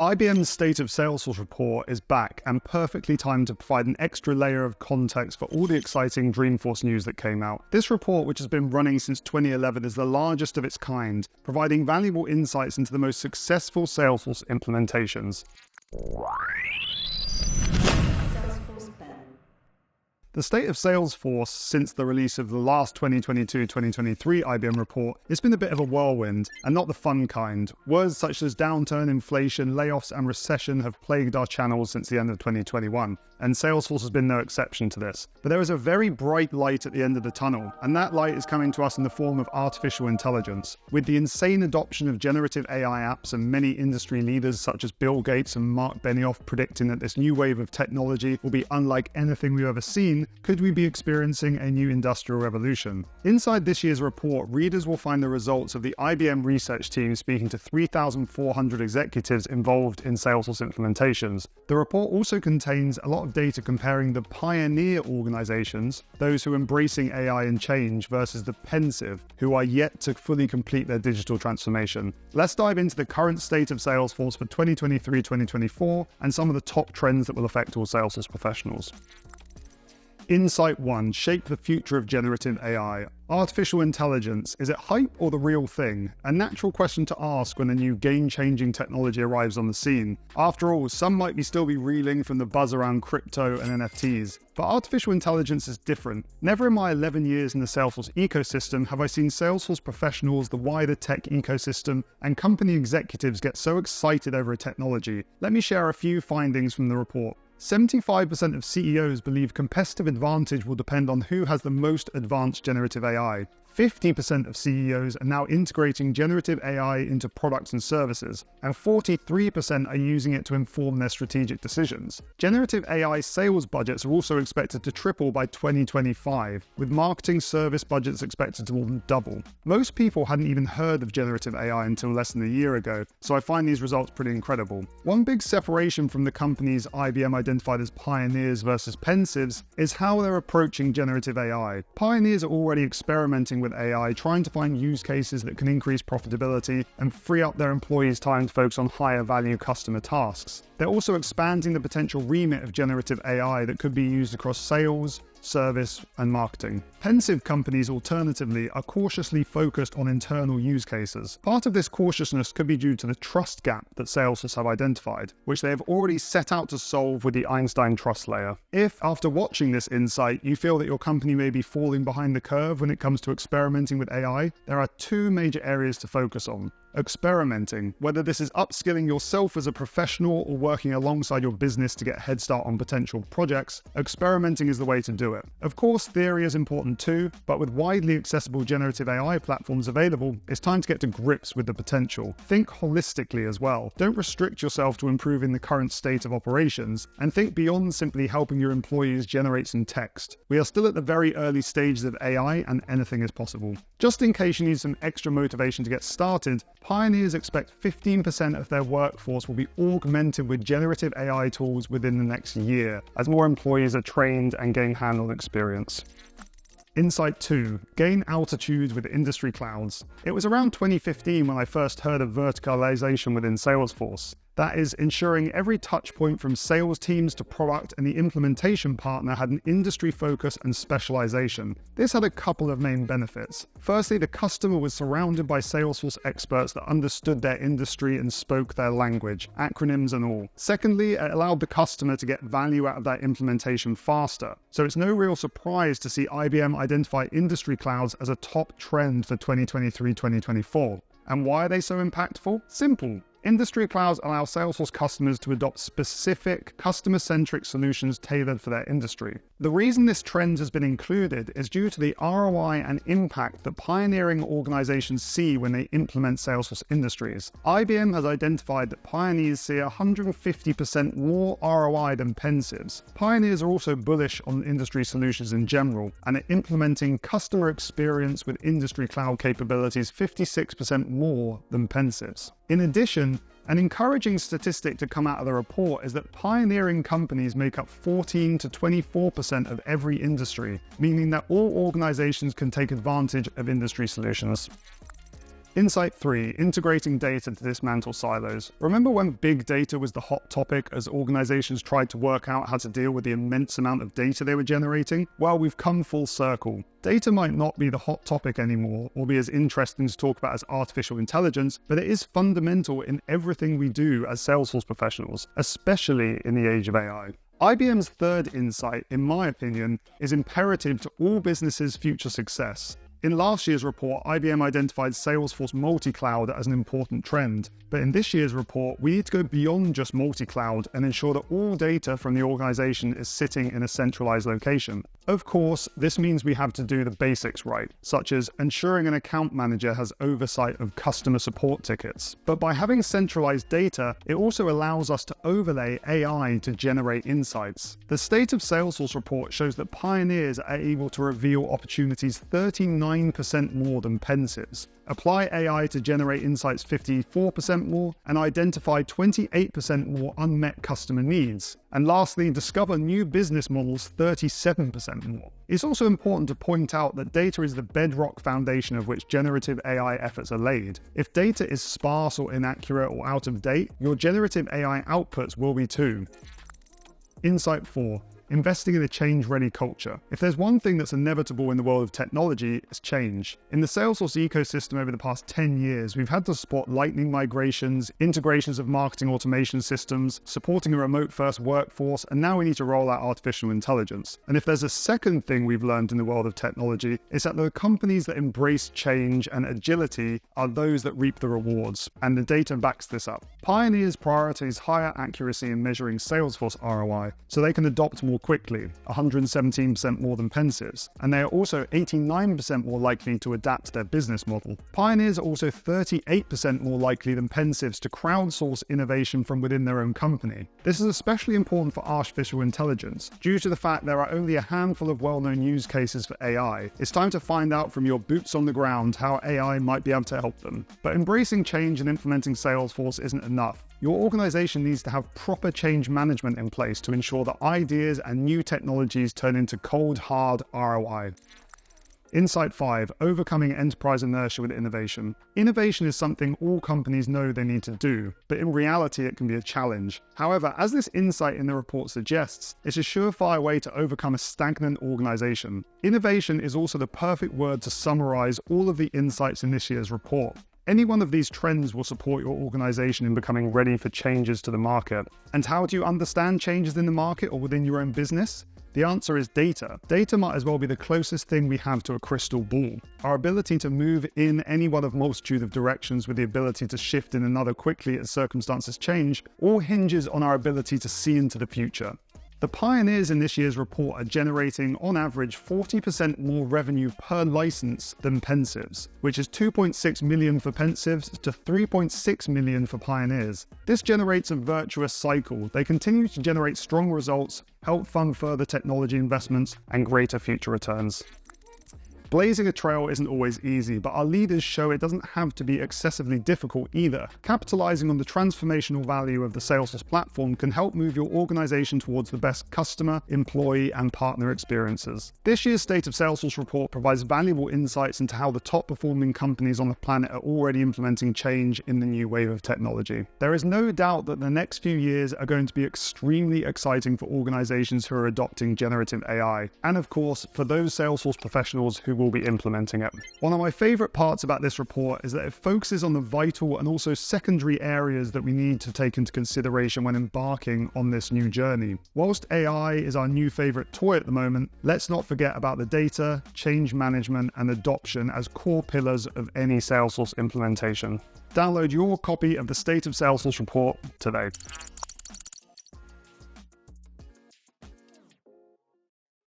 IBM's State of Salesforce Report is back and perfectly timed to provide an extra layer of context for all the exciting Dreamforce news that came out. This report, which has been running since 2011, is the largest of its kind, providing valuable insights into the most successful Salesforce implementations. The state of Salesforce since the release of the last 2022-2023 IBM report has been a bit of a whirlwind, and not the fun kind. Words such as downturn, inflation, layoffs, and recession have plagued our channels since the end of 2021, and Salesforce has been no exception to this. But there is a very bright light at the end of the tunnel, and that light is coming to us in the form of artificial intelligence. With the insane adoption of generative AI apps and many industry leaders such as Bill Gates and Mark Benioff predicting that this new wave of technology will be unlike anything we've ever seen, could we be experiencing a new industrial revolution? Inside this year's report, readers will find the results of the IBM research team speaking to 3,400 executives involved in Salesforce implementations. The report also contains a lot of data comparing the pioneer organizations, those who are embracing AI and change, versus the pensive, who are yet to fully complete their digital transformation. Let's dive into the current state of Salesforce for 2023-2024 and some of the top trends that will affect all Salesforce professionals. Insight 1. Shape the future of generative AI. Artificial intelligence, is it hype or the real thing? A natural question to ask when a new game-changing technology arrives on the scene. After all, some might still be reeling from the buzz around crypto and NFTs. But artificial intelligence is different. Never in my 11 years in the Salesforce ecosystem have I seen Salesforce professionals, the wider tech ecosystem, and company executives get so excited over a technology. Let me share a few findings from the report. 75% of CEOs believe competitive advantage will depend on who has the most advanced generative AI. 50% of CEOs are now integrating generative AI into products and services, and 43% are using it to inform their strategic decisions. Generative AI sales budgets are also expected to triple by 2025, with marketing service budgets expected to more than double. Most people hadn't even heard of generative AI until less than a year ago, so I find these results pretty incredible. One big separation from the companies IBM identified as pioneers versus pensives is how they're approaching generative AI. Pioneers are already experimenting with AI, trying to find use cases that can increase profitability and free up their employees' time to focus on higher value customer tasks. They're also expanding the potential remit of generative AI that could be used across sales, service, and marketing. Pensive companies, alternatively, are cautiously focused on internal use cases. Part of this cautiousness could be due to the trust gap that Salesforce have identified, which they have already set out to solve with the Einstein trust layer. If, after watching this insight, you feel that your company may be falling behind the curve when it comes to experimenting with AI, there are two major areas to focus on. Experimenting, whether this is upskilling yourself as a professional or working alongside your business to get a head start on potential projects, experimenting is the way to do it. Of course, theory is important too, but with widely accessible generative AI platforms available, it's time to get to grips with the potential. Think holistically as well. Don't restrict yourself to improving the current state of operations, and think beyond simply helping your employees generate some text. We are still at the very early stages of AI, and anything is possible. Just in case you need some extra motivation to get started, pioneers expect 15% of their workforce will be augmented with generative AI tools within the next year, as more employees are trained and gain hands-on experience. Insight 2. Gain altitude with industry clouds. It was around 2015 when I first heard of verticalization within Salesforce. That is, ensuring every touch point from sales teams to product and the implementation partner had an industry focus and specialization. This had a couple of main benefits. Firstly, the customer was surrounded by Salesforce experts that understood their industry and spoke their language, acronyms and all. Secondly, it allowed the customer to get value out of that implementation faster. So it's no real surprise to see IBM identify industry clouds as a top trend for 2023-2024. And why are they so impactful? Simple. Industry clouds allow Salesforce customers to adopt specific, customer-centric solutions tailored for their industry. The reason this trend has been included is due to the ROI and impact that pioneering organizations see when they implement Salesforce industries. IBM has identified that pioneers see 150% more ROI than pensives. Pioneers are also bullish on industry solutions in general, and are implementing customer experience with industry cloud capabilities 56% more than pensives. In addition, an encouraging statistic to come out of the report is that pioneering companies make up 14 to 24% of every industry, meaning that all organizations can take advantage of industry solutions. Insight 3, integrating data to dismantle silos. Remember when big data was the hot topic as organizations tried to work out how to deal with the immense amount of data they were generating? Well, we've come full circle. Data might not be the hot topic anymore or be as interesting to talk about as artificial intelligence, but it is fundamental in everything we do as Salesforce professionals, especially in the age of AI. IBM's third insight, in my opinion, is imperative to all businesses' future success. In last year's report, IBM identified Salesforce multi-cloud as an important trend. But in this year's report, we need to go beyond just multi-cloud and ensure that all data from the organization is sitting in a centralized location. Of course, this means we have to do the basics right, such as ensuring an account manager has oversight of customer support tickets. But by having centralized data, it also allows us to overlay AI to generate insights. The State of Salesforce report shows that pioneers are able to reveal opportunities 39% more than pensives, apply AI to generate insights 54% more, and identify 28% more unmet customer needs. And lastly, discover new business models 37% more. It's also important to point out that data is the bedrock foundation of which generative AI efforts are laid. If data is sparse or inaccurate or out of date, your generative AI outputs will be too. Insight 4. Investing in a change-ready culture. If there's one thing that's inevitable in the world of technology, it's change. In the Salesforce ecosystem over the past 10 years, we've had to support lightning migrations, integrations of marketing automation systems, supporting a remote-first workforce, and now we need to roll out artificial intelligence. And if there's a second thing we've learned in the world of technology, it's that the companies that embrace change and agility are those that reap the rewards, and the data backs this up. Pioneers prioritize higher accuracy in measuring Salesforce ROI, so they can adopt more quickly, 117% more than pensives, and they are also 89% more likely to adapt their business model. Pioneers are also 38% more likely than pensives to crowdsource innovation from within their own company. This is especially important for artificial intelligence. Due to the fact there are only a handful of well-known use cases for AI, it's time to find out from your boots on the ground how AI might be able to help them. But embracing change and implementing Salesforce isn't enough. Your organization needs to have proper change management in place to ensure that ideas and new technologies turn into cold, hard ROI. Insight 5, overcoming enterprise inertia with innovation. Innovation is something all companies know they need to do, but in reality it can be a challenge. However, as this insight in the report suggests, it's a surefire way to overcome a stagnant organization. Innovation is also the perfect word to summarize all of the insights in this year's report. Any one of these trends will support your organization in becoming ready for changes to the market. And how do you understand changes in the market or within your own business? The answer is data. Data might as well be the closest thing we have to a crystal ball. Our ability to move in any one of multitude of directions with the ability to shift in another quickly as circumstances change all hinges on our ability to see into the future. The pioneers in this year's report are generating, on average, 40% more revenue per license than pensives, which is 2.6 million for pensives to 3.6 million for pioneers. This generates a virtuous cycle. They continue to generate strong results, help fund further technology investments, and greater future returns. Blazing a trail isn't always easy, but our leaders show it doesn't have to be excessively difficult either. Capitalizing on the transformational value of the Salesforce platform can help move your organization towards the best customer, employee, and partner experiences. This year's State of Salesforce report provides valuable insights into how the top-performing companies on the planet are already implementing change in the new wave of technology. There is no doubt that the next few years are going to be extremely exciting for organizations who are adopting generative AI, and of course, for those Salesforce professionals who will be implementing it. One of my favorite parts about this report is that it focuses on the vital and also secondary areas that we need to take into consideration when embarking on this new journey. Whilst AI is our new favorite toy at the moment, let's not forget about the data, change management, and adoption as core pillars of any Salesforce implementation. Download your copy of the State of Salesforce report today.